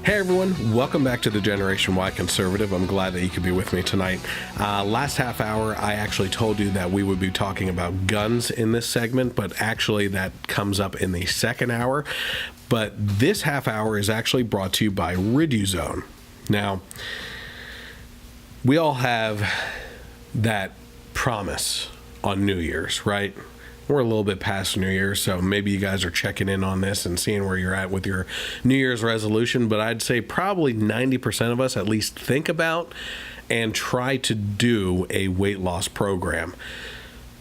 Hey everyone, welcome back to the Generation Y Conservative. I'm glad that you could be with me tonight. Last half hour, I actually told you that we would be talking about guns in this segment, but actually that comes up in the second hour. But this half hour is actually brought to you by Riduzone. Now, we all have that promise on New Year's, right? We're a little bit past New Year's, so maybe you guys are checking in on this and seeing where you're at with your New Year's resolution, but I'd say probably 90% of us at least think about and try to do a weight loss program.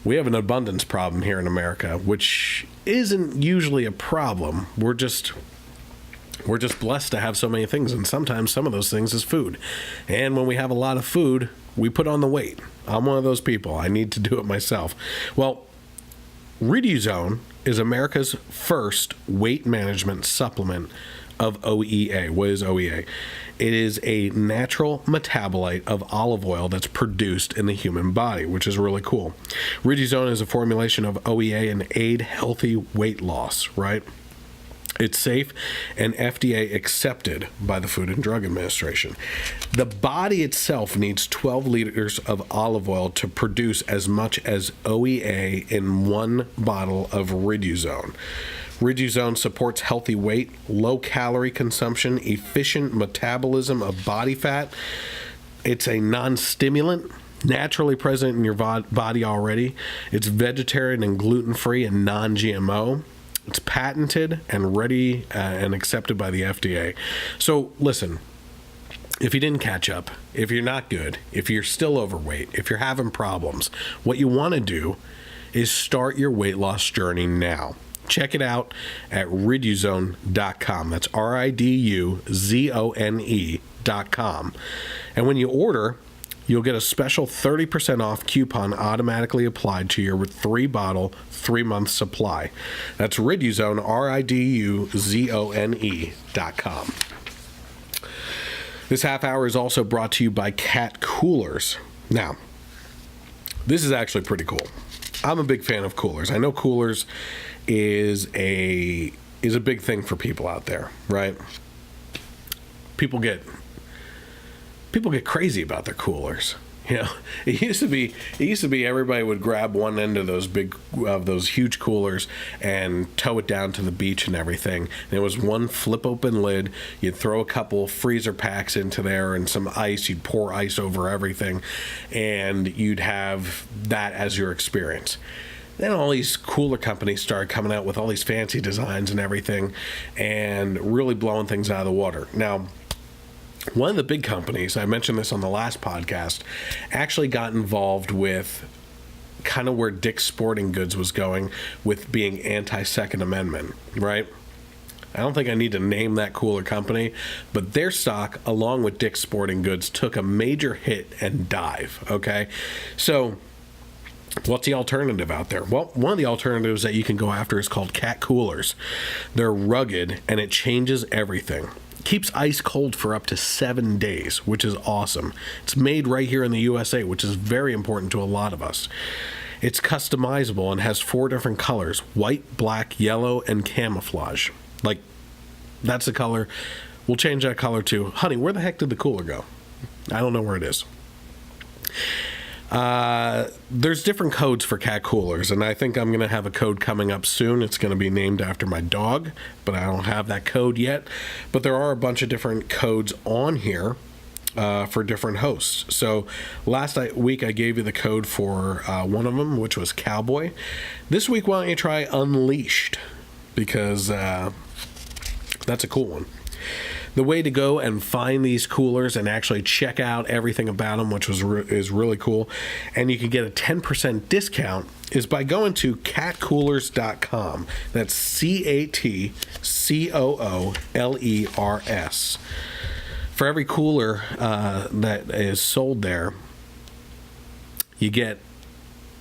We have an abundance problem here in America, which isn't usually a problem. We're just blessed to have so many things, and sometimes some of those things is food. And when we have a lot of food, we put on the weight. I'm one of those people. I need to do it myself. Well, Riduzone is America's first weight management supplement of OEA. What is OEA? It is a natural metabolite of olive oil that's produced in the human body, which is really cool. Riduzone is a formulation of OEA and aid healthy weight loss, right? It's safe and FDA accepted by the Food and Drug Administration. The body itself needs 12 liters of olive oil to produce as much as OEA in one bottle of Riduzone. Riduzone supports healthy weight, low calorie consumption, efficient metabolism of body fat. It's a non-stimulant, naturally present in your body already. It's vegetarian and gluten-free and non-GMO. It's patented and ready and accepted by the FDA. So listen, if you didn't catch up, if you're not good, if you're still overweight, if you're having problems, what you want to do is start your weight loss journey now. Check it out at riduzone.com. That's RIDUZONE.com. And when you order, you'll get a special 30% off coupon automatically applied to your 3-bottle, 3-month supply. That's Riduzone, RIDUZONE.com. This half hour is also brought to you by Cat Coolers. Now, this is actually pretty cool. I'm a big fan of coolers. I know coolers is a big thing for people out there, right? People get crazy about their coolers. You know, it used to be everybody would grab one end of those huge coolers and tow it down to the beach and everything. And it was one flip open lid. You'd throw a couple freezer packs into there and some ice. You'd pour ice over everything, and you'd have that as your experience. Then all these cooler companies started coming out with all these fancy designs and everything, and really blowing things out of the water. Now, one of the big companies, I mentioned this on the last podcast, actually got involved with kind of where Dick's Sporting Goods was going with being anti-Second Amendment, right? I don't think I need to name that cooler company, but their stock, along with Dick's Sporting Goods, took a major hit and dive, okay? So what's the alternative out there? Well, one of the alternatives that you can go after is called Cat Coolers. They're rugged, and it changes everything. Keeps ice cold for up to 7 days, which is awesome. It's made right here in the USA, which is very important to a lot of us. It's customizable and has 4 different colors: white, black, yellow, and camouflage. Like, that's the color. We'll change that color to, honey, where the heck did the cooler go? I don't know where it is. There's different codes for Cat Coolers, and I think I'm going to have a code coming up soon. It's going to be named after my dog, but I don't have that code yet. But there are a bunch of different codes on here for different hosts. So last week I gave you the code for one of them, which was Cowboy. This week, why don't you try Unleashed, because that's a cool one. The way to go and find these coolers and actually check out everything about them, which is really cool, and you can get a 10% discount, is by going to catcoolers.com. That's CATCOOLERS. For every cooler that is sold there, you get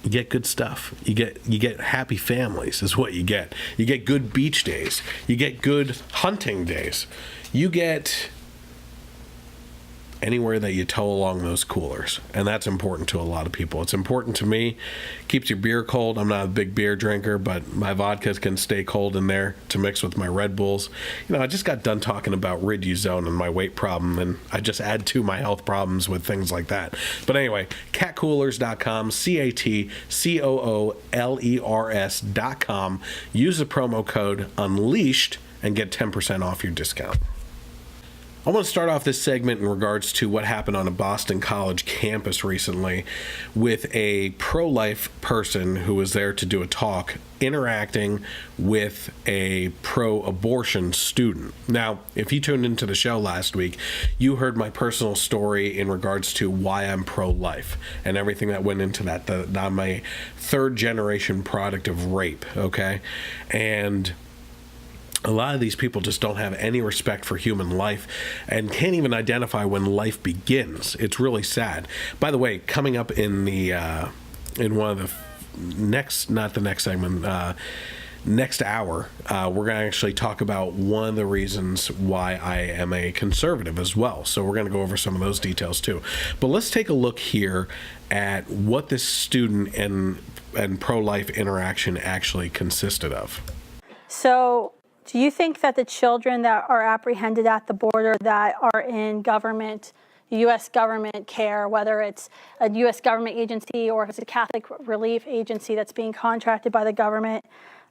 good stuff. You get happy families is what you get. You get good beach days. You get good hunting days. You get anywhere that you tow along those coolers. And that's important to a lot of people. It's important to me. Keeps your beer cold. I'm not a big beer drinker, but my vodkas can stay cold in there to mix with my Red Bulls. I just got done talking about Riduzone and my weight problem, and I just add to my health problems with things like that. But anyway, catcoolers.com, CATCOOLERS.com. Use the promo code UNLEASHED and get 10% off your discount. I want to start off this segment in regards to what happened on a Boston College campus recently with a pro-life person who was there to do a talk interacting with a pro-abortion student. Now, if you tuned into the show last week, you heard my personal story in regards to why I'm pro-life and everything that went into that. I'm a third-generation product of rape, okay? And a lot of these people just don't have any respect for human life and can't even identify when life begins. It's really sad. By the way, coming up in the in one of the next hour, we're going to actually talk about one of the reasons why I am a conservative as well. So we're going to go over some of those details too. But let's take a look here at what this student and pro-life interaction actually consisted of. So, do you think that the children that are apprehended at the border that are in government, U.S. government care, whether it's a U.S. government agency or if it's a Catholic relief agency that's being contracted by the government,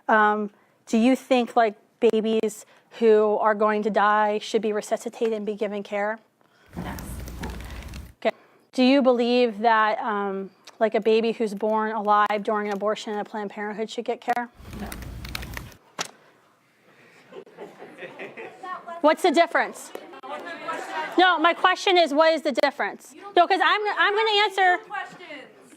do you think like babies who are going to die should be resuscitated and be given care? Yes. Okay. Do you believe that like a baby who's born alive during an abortion at Planned Parenthood should get care? No. What's the difference? No, my question is, what is the difference? No, because I'm going to answer.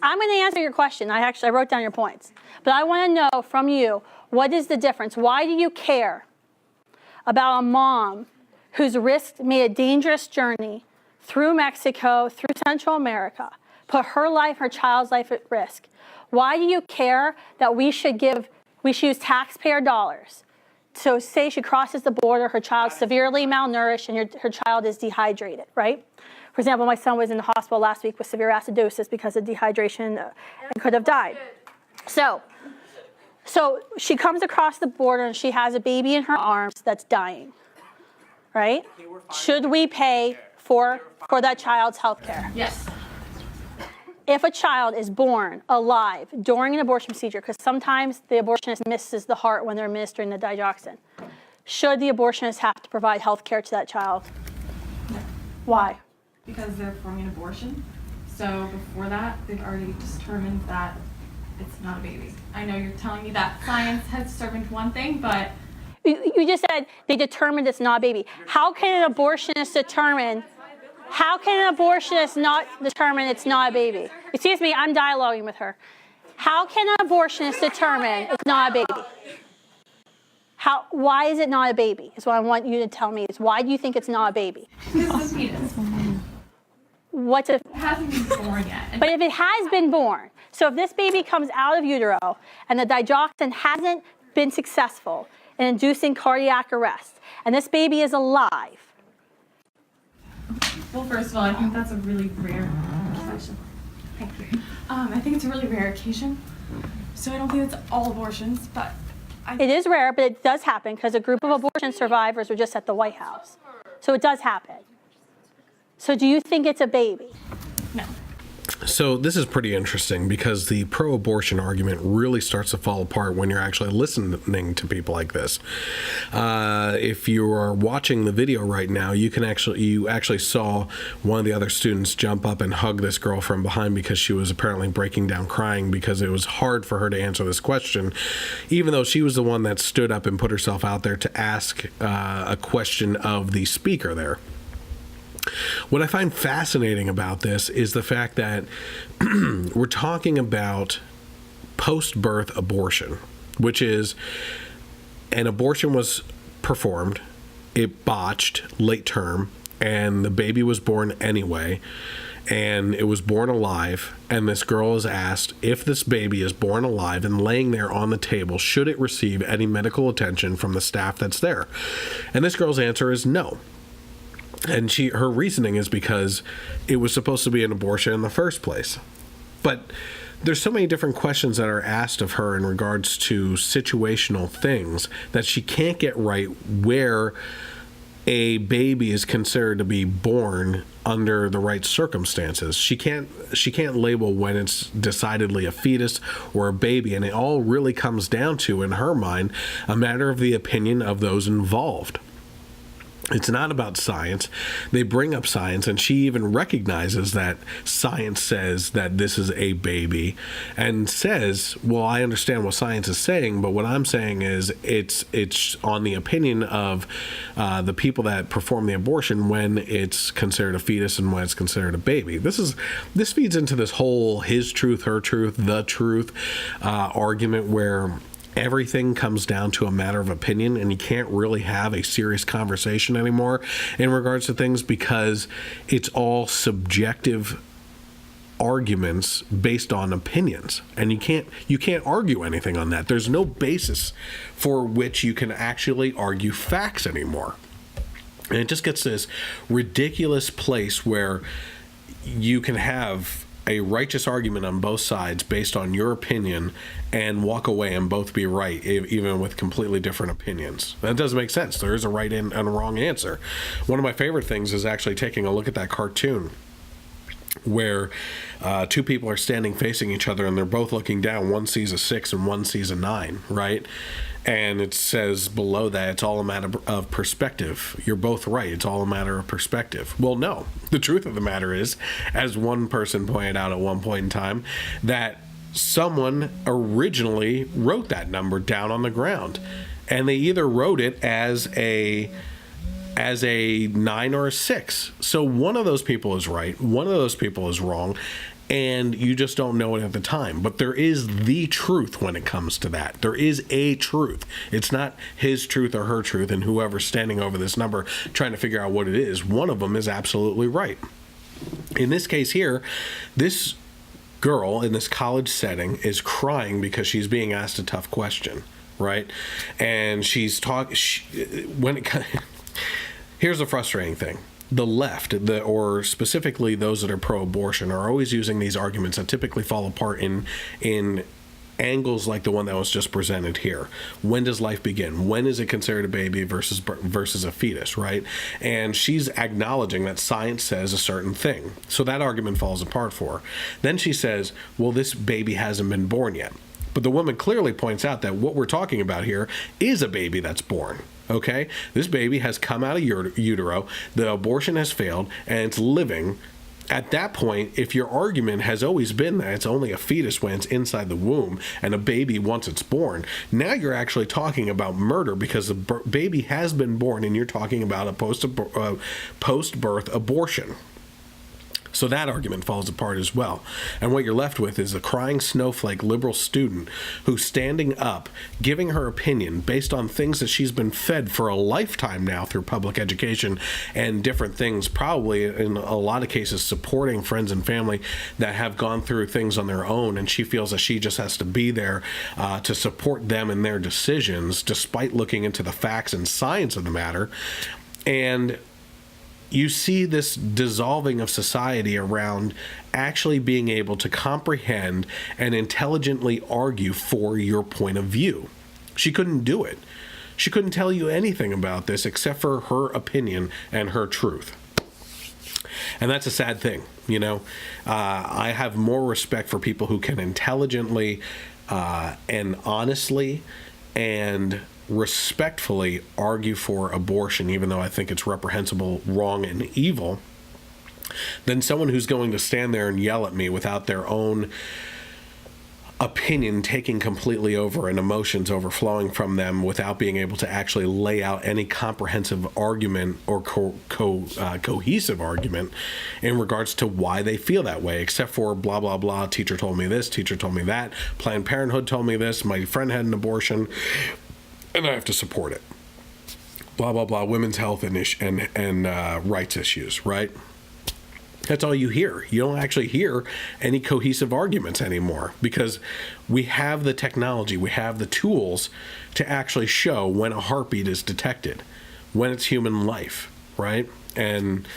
I'm going to answer your question. I wrote down your points, but I want to know from you, what is the difference? Why do you care about a mom who's made a dangerous journey through Mexico, through Central America, put her life, her child's life at risk? Why do you care that we should use taxpayer dollars? So say she crosses the border, her child's severely malnourished, and her child is dehydrated, right? For example, my son was in the hospital last week with severe acidosis because of dehydration and could have died. So she comes across the border and she has a baby in her arms that's dying, right? Should we pay for that child's health care? Yes. If a child is born alive during an abortion procedure, because sometimes the abortionist misses the heart when they're administering the digoxin, should the abortionist have to provide health care to that child? No. Why? Because they're performing an abortion. So before that, they've already determined that it's not a baby. I know you're telling me that science has determined one thing, but... You just said they determined it's not a baby. How can an abortionist determine... How can an abortionist not determine it's not a baby? Excuse me, I'm dialoguing with her. How can an abortionist determine it's not a baby? Why is it not a baby? Is what I want you to tell me. Is why do you think it's not a baby? This is a fetus. It hasn't been born yet. But if it has been born, so if this baby comes out of utero and the digoxin hasn't been successful in inducing cardiac arrest, and this baby is alive, well, first of all, I think that's a really rare occasion. Thank you. I think it's a really rare occasion. So I don't think it's all abortions, but it is rare, but it does happen because a group of abortion survivors were just at the White House. So it does happen. So do you think it's a baby? No. So this is pretty interesting because the pro-abortion argument really starts to fall apart when you're actually listening to people like this. If you are watching the video right now, you actually saw one of the other students jump up and hug this girl from behind because she was apparently breaking down crying because it was hard for her to answer this question, even though she was the one that stood up and put herself out there to ask a question of the speaker there. What I find fascinating about this is the fact that we're talking about post-birth abortion, which is an abortion was performed, it botched late term, and the baby was born anyway, and it was born alive, and this girl is asked if this baby is born alive and laying there on the table, should it receive any medical attention from the staff that's there? And this girl's answer is no. And her reasoning is because it was supposed to be an abortion in the first place. But there's so many different questions that are asked of her in regards to situational things that she can't get right, where a baby is considered to be born under the right circumstances. She can't label when it's decidedly a fetus or a baby, and it all really comes down to, in her mind, a matter of the opinion of those involved. It's not about science. They bring up science, and she even recognizes that science says that this is a baby and says, well, I understand what science is saying, but what I'm saying is it's on the opinion of the people that perform the abortion when it's considered a fetus and when it's considered a baby. This feeds into this whole his truth, her truth, the truth argument where everything comes down to a matter of opinion, and you can't really have a serious conversation anymore in regards to things because it's all subjective arguments based on opinions, and you can't argue anything on that. There's no basis for which you can actually argue facts anymore. And it just gets to this ridiculous place where you can have a righteous argument on both sides based on your opinion and walk away and both be right, even with completely different opinions. That doesn't make sense. There is a right and a wrong answer. One of my favorite things is actually taking a look at that cartoon where two people are standing facing each other and they're both looking down. One sees a 6 and one sees a 9, right? And it says below that it's all a matter of perspective. You're both right. It's all a matter of perspective. Well, no. The truth of the matter is, as one person pointed out at one point in time, that someone originally wrote that number down on the ground. And they either wrote it as a 9 or a 6. So one of those people is right. One of those people is wrong. And you just don't know it at the time. But there is the truth when it comes to that. There is a truth. It's not his truth or her truth, and whoever's standing over this number trying to figure out what it is. One of them is absolutely right. In this case here, this girl in this college setting is crying because she's being asked a tough question, right? And she's talking. Here's the frustrating thing. The left, or specifically those that are pro-abortion, are always using these arguments that typically fall apart in angles like the one that was just presented here. When does life begin? When is it considered a baby versus a fetus, right? And she's acknowledging that science says a certain thing. So that argument falls apart for her. Then she says, well, this baby hasn't been born yet. But the woman clearly points out that what we're talking about here is a baby that's born. Okay? This baby has come out of utero, the abortion has failed, and it's living. At that point, if your argument has always been that it's only a fetus when it's inside the womb and a baby once it's born, now you're actually talking about murder because the baby has been born and you're talking about a post-birth abortion. So that argument falls apart as well. And what you're left with is a crying snowflake liberal student who's standing up, giving her opinion based on things that she's been fed for a lifetime now through public education and different things, probably in a lot of cases supporting friends and family that have gone through things on their own, and she feels that she just has to be there to support them in their decisions, despite looking into the facts and science of the matter. And you see this dissolving of society around actually being able to comprehend and intelligently argue for your point of view. She couldn't do it. She couldn't tell you anything about this except for her opinion and her truth. And that's a sad thing, you know. I have more respect for people who can intelligently and honestly and respectfully argue for abortion, even though I think it's reprehensible, wrong, and evil, than someone who's going to stand there and yell at me without their own opinion taking completely over and emotions overflowing from them without being able to actually lay out any comprehensive argument or cohesive argument in regards to why they feel that way, except for blah, blah, blah, teacher told me this, teacher told me that, Planned Parenthood told me this, my friend had an abortion, and I have to support it. Blah, blah, blah, women's health and rights issues, right? That's all you hear. You don't actually hear any cohesive arguments anymore because we have the technology, we have the tools to actually show when a heartbeat is detected, when it's human life. right? And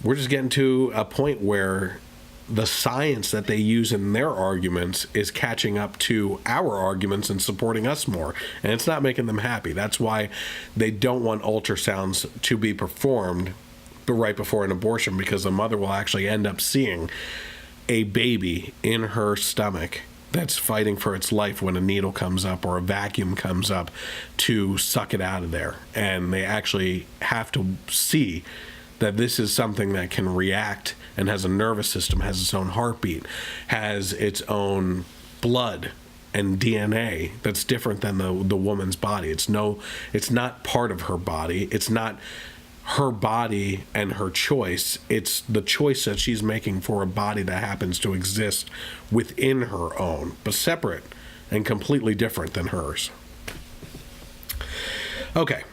we're just getting to a point where the science that they use in their arguments is catching up to our arguments and supporting us more. And it's not making them happy. That's why they don't want ultrasounds to be performed right before an abortion, because the mother will actually end up seeing a baby in her stomach that's fighting for its life when a needle comes up or a vacuum comes up to suck it out of there. And they actually have to see that this is something that can react and has a nervous system, has its own heartbeat, has its own blood and DNA that's different than the woman's body. It's not part of her body. It's not her body and her choice. It's the choice that she's making for a body that happens to exist within her own, but separate and completely different than hers. Okay.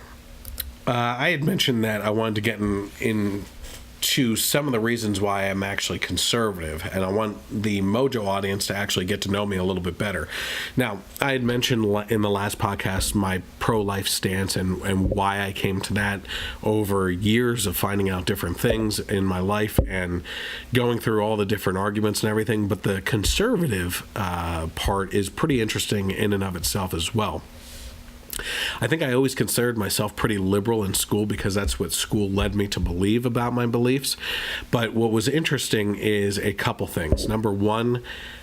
I had mentioned that I wanted to get into some of the reasons why I'm actually conservative, and I want the Mojo audience to actually get to know me a little bit better. Now, I had mentioned in the last podcast my pro-life stance and why I came to that over years of finding out different things in my life and going through all the different arguments and everything, but the conservative part is pretty interesting in and of itself as well. I think I always considered myself pretty liberal in school because that's what school led me to believe about my beliefs. But what was interesting is a couple things. Number one,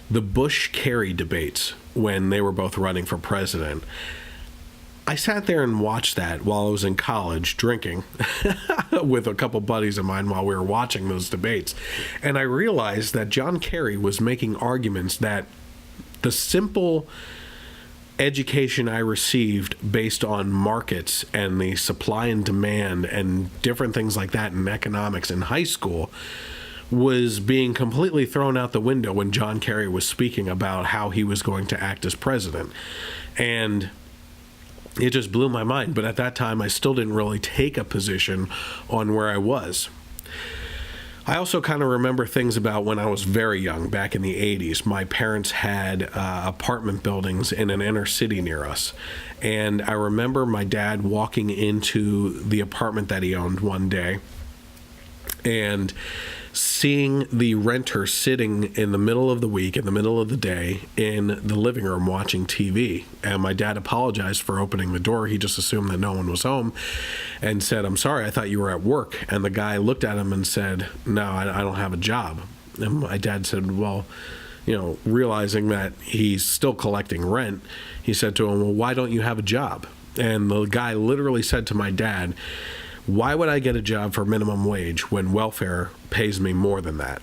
the Bush-Kerry debates when they were both running for president. I sat there and watched that while I was in college drinking with a couple buddies of mine while we were watching those debates. And I realized that John Kerry was making arguments that the simple education I received based on markets and the supply and demand and different things like that in economics in high school was being completely thrown out the window when John Kerry was speaking about how he was going to act as president. And it just blew my mind. But at that time, I still didn't really take a position on where I was. I also kind of remember things about when I was very young, back in the 80s. My parents had apartment buildings in an inner city near us. And I remember my dad walking into the apartment that he owned one day and seeing the renter sitting in the middle of the week, in the middle of the day, in the living room watching TV. And my dad apologized for opening the door. He just assumed that no one was home and said, "I'm sorry, I thought you were at work." And the guy looked at him and said, "No, I don't have a job." And my dad said, well, realizing that he's still collecting rent, he said to him, "Well, why don't you have a job?" And the guy literally said to my dad, "Why would I get a job for minimum wage when welfare pays me more than that?"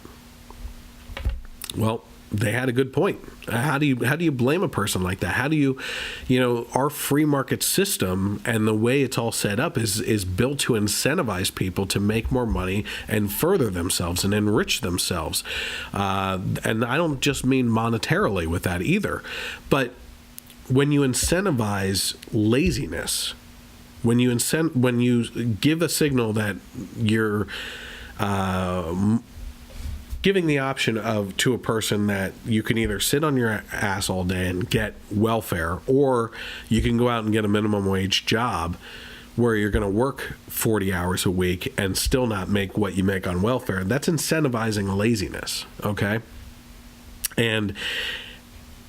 Well, they had a good point. How do you blame a person like that? How do you our free market system and the way it's all set up is built to incentivize people to make more money and further themselves and enrich themselves. And I don't just mean monetarily with that either, but when you incentivize laziness, when you give a signal that you're giving the option to a person that you can either sit on your ass all day and get welfare, or you can go out and get a minimum wage job where you're going to work 40 hours a week and still not make what you make on welfare, that's incentivizing laziness, okay? And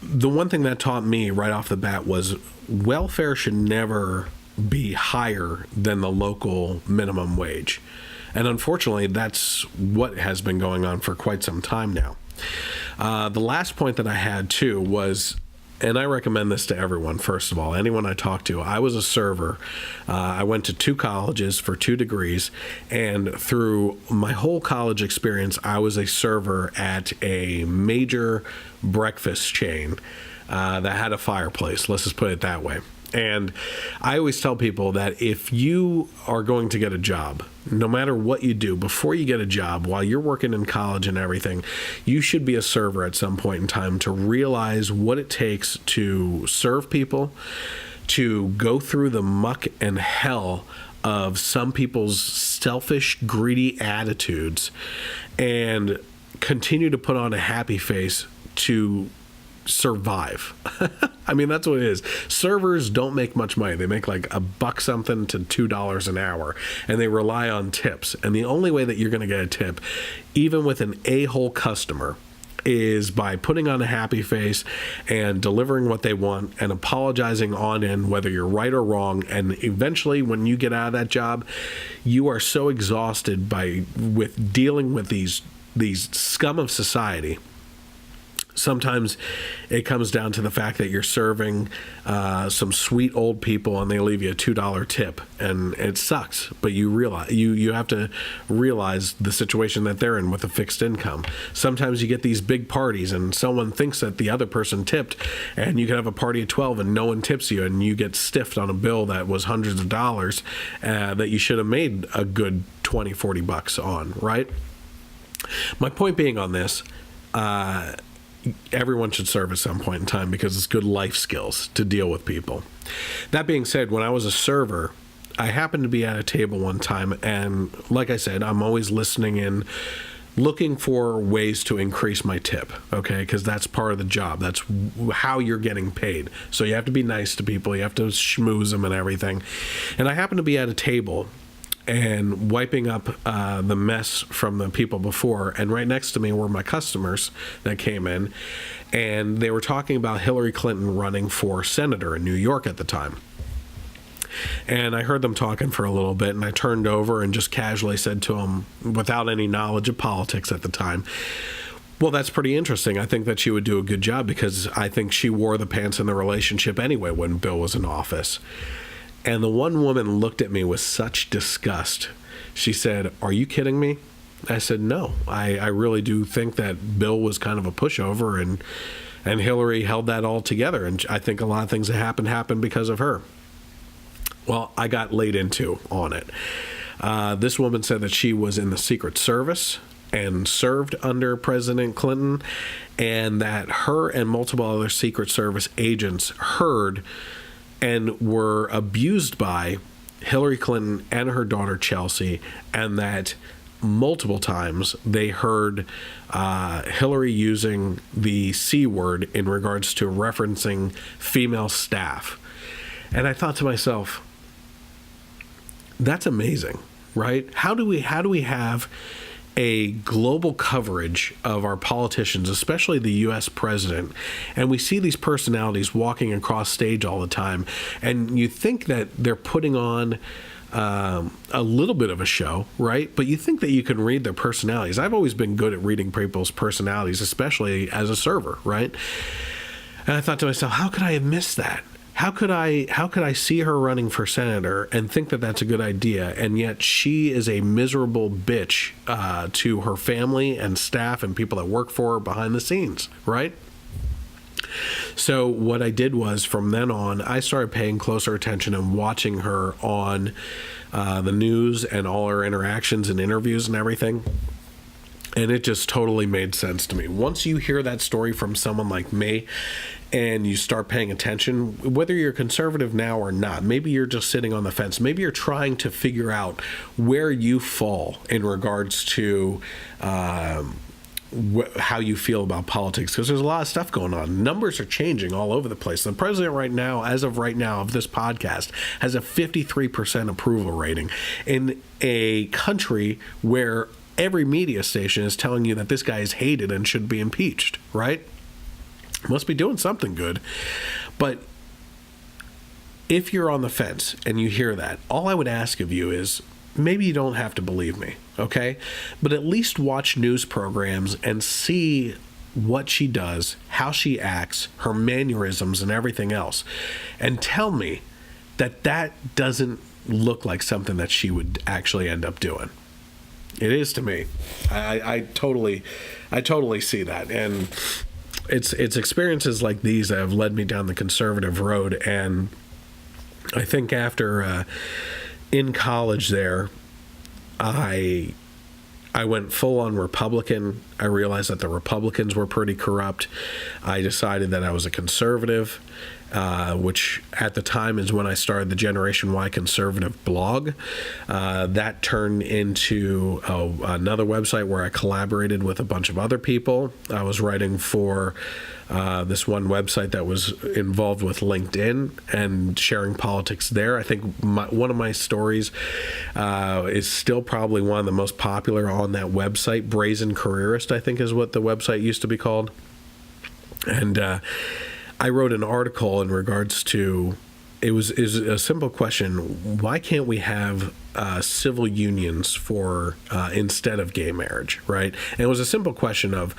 the one thing that taught me right off the bat was welfare should never be higher than the local minimum wage. And unfortunately, that's what has been going on for quite some time now. The last point that I had, too, was, and I recommend this to everyone, first of all, anyone I talk to, I was a server. I went to 2 colleges for 2 degrees, and through my whole college experience, I was a server at a major breakfast chain that had a fireplace. Let's just put it that way. And I always tell people that if you are going to get a job, no matter what you do, before you get a job, while you're working in college and everything, you should be a server at some point in time to realize what it takes to serve people, to go through the muck and hell of some people's selfish, greedy attitudes, and continue to put on a happy face to survive. I mean, that's what it is. Servers don't make much money. They make like $1 something to $2 an hour, and they rely on tips. And the only way that you're going to get a tip, even with an a-hole customer, is by putting on a happy face and delivering what they want and apologizing on in, whether you're right or wrong. And eventually, when you get out of that job, you are so exhausted with dealing with these scum of society. Sometimes it comes down to the fact that you're serving some sweet old people and they leave you a $2 tip, and it sucks. But you realize you have to realize the situation that they're in with a fixed income. Sometimes you get these big parties and someone thinks that the other person tipped, and you can have a party of 12 and no one tips you, and you get stiffed on a bill that was hundreds of dollars that you should have made a good $20-$40 on, right? My point being on this, everyone should serve at some point in time because it's good life skills to deal with people. That being said, when I was a server, I happened to be at a table one time, and like I said, I'm always listening in, looking for ways to increase my tip, okay? Because that's part of the job. That's how you're getting paid. So you have to be nice to people. You have to schmooze them and everything. And I happened to be at a table and wiping up the mess from the people before, and right next to me were my customers that came in, and they were talking about Hillary Clinton running for senator in New York at the time. And I heard them talking for a little bit, and I turned over and just casually said to them, without any knowledge of politics at the time, well, that's pretty interesting. I think that she would do a good job because I think she wore the pants in the relationship anyway when Bill was in office. And the one woman looked at me with such disgust. She said, "Are you kidding me?" I said, "No, I really do think that Bill was kind of a pushover, and Hillary held that all together. And I think a lot of things that happened because of her." Well, I got laid into on it. This woman said that she was in the Secret Service and served under President Clinton, and that her and multiple other Secret Service agents heard and were abused by Hillary Clinton and her daughter Chelsea, and that multiple times they heard Hillary using the C word in regards to referencing female staff. And I thought to myself, that's amazing, right? How do we have a global coverage of our politicians, especially the U.S. president, and we see these personalities walking across stage all the time, and you think that they're putting on a little bit of a show, right? But you think that you can read their personalities. I've always been good at reading people's personalities, especially as a server, right? And I thought to myself, how could I have missed that? How could I see her running for senator and think that that's a good idea, and yet she is a miserable bitch to her family and staff and people that work for her behind the scenes, right? So what I did was, from then on, I started paying closer attention and watching her on the news and all her interactions and interviews and everything. And it just totally made sense to me. Once you hear that story from someone like me and you start paying attention, whether you're conservative now or not, maybe you're just sitting on the fence, maybe you're trying to figure out where you fall in regards to how you feel about politics, because there's a lot of stuff going on. Numbers are changing all over the place. The president right now, as of right now of this podcast, has a 53% approval rating in a country where every media station is telling you that this guy is hated and should be impeached, right? Must be doing something good. But if you're on the fence and you hear that, all I would ask of you is, maybe you don't have to believe me, okay? But at least watch news programs and see what she does, how she acts, her mannerisms and everything else. And tell me that that doesn't look like something that she would actually end up doing. It is to me. I totally see that. And it's experiences like these that have led me down the conservative road. And I think after in college there, I went full on Republican. I realized that the Republicans were pretty corrupt. I decided that I was a conservative. which at the time is when I started the Generation Y Conservative blog. That turned into another website where I collaborated with a bunch of other people. I was writing for this one website that was involved with LinkedIn and sharing politics there. I think one of my stories is still probably one of the most popular on that website. Brazen Careerist, I think, is what the website used to be called. And I wrote an article in regards to, it was a simple question: why can't we have civil unions for instead of gay marriage, right? And it was a simple question of,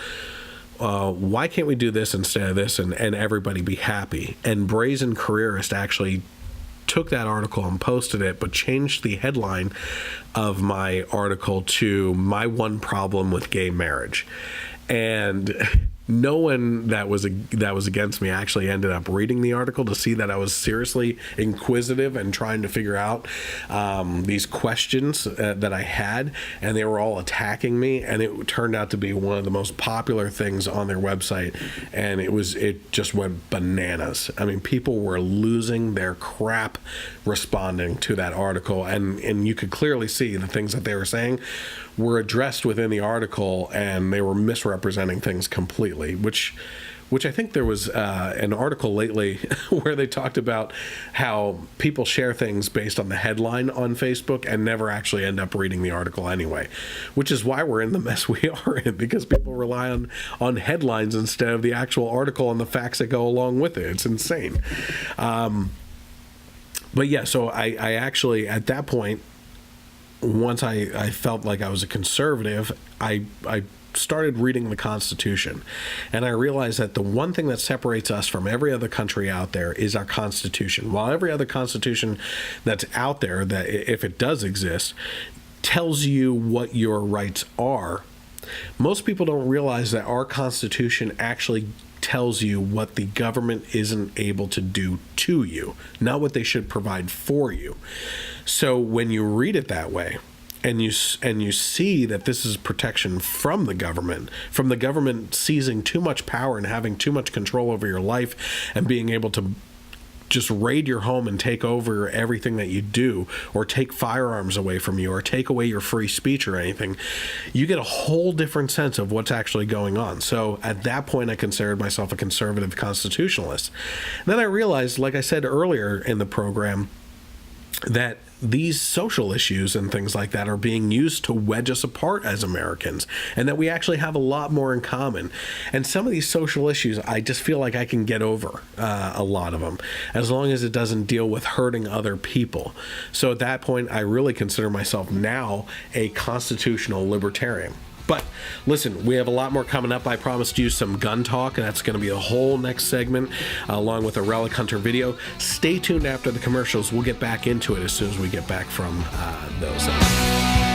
why can't we do this instead of this and everybody be happy? And Brazen Careerist actually took that article and posted it, but changed the headline of my article to "My One Problem with Gay Marriage." And no one that was against me actually ended up reading the article to see that I was seriously inquisitive and trying to figure out these questions that I had, and they were all attacking me, and it turned out to be one of the most popular things on their website, and it just went bananas. I mean, people were losing their crap responding to that article, and you could clearly see the things that they were saying were addressed within the article, and they were misrepresenting things completely, which I think there was an article lately where they talked about how people share things based on the headline on Facebook and never actually end up reading the article anyway, which is why we're in the mess we are in, because people rely on headlines instead of the actual article and the facts that go along with it. It's insane. But yeah, so I actually, at that point, once I felt like I was a conservative, I started reading the Constitution, and I realized that the one thing that separates us from every other country out there is our Constitution. While every other Constitution that's out there, that if it does exist, tells you what your rights are, most people don't realize that our Constitution actually tells you what the government isn't able to do to you, not what they should provide for you. So when you read it that way, and you see that this is protection from the government seizing too much power and having too much control over your life and being able to just raid your home and take over everything that you do, or take firearms away from you, or take away your free speech or anything, you get a whole different sense of what's actually going on. So at that point, I considered myself a conservative constitutionalist. And then I realized, like I said earlier in the program, that these social issues and things like that are being used to wedge us apart as Americans, and that we actually have a lot more in common. And some of these social issues, I just feel like I can get over a lot of them, as long as it doesn't deal with hurting other people. So at that point, I really consider myself now a constitutional libertarian. But listen, we have a lot more coming up. I promised you some gun talk, and that's going to be a whole next segment, along with a Relic Hunter video. Stay tuned after the commercials. We'll get back into it as soon as we get back from those.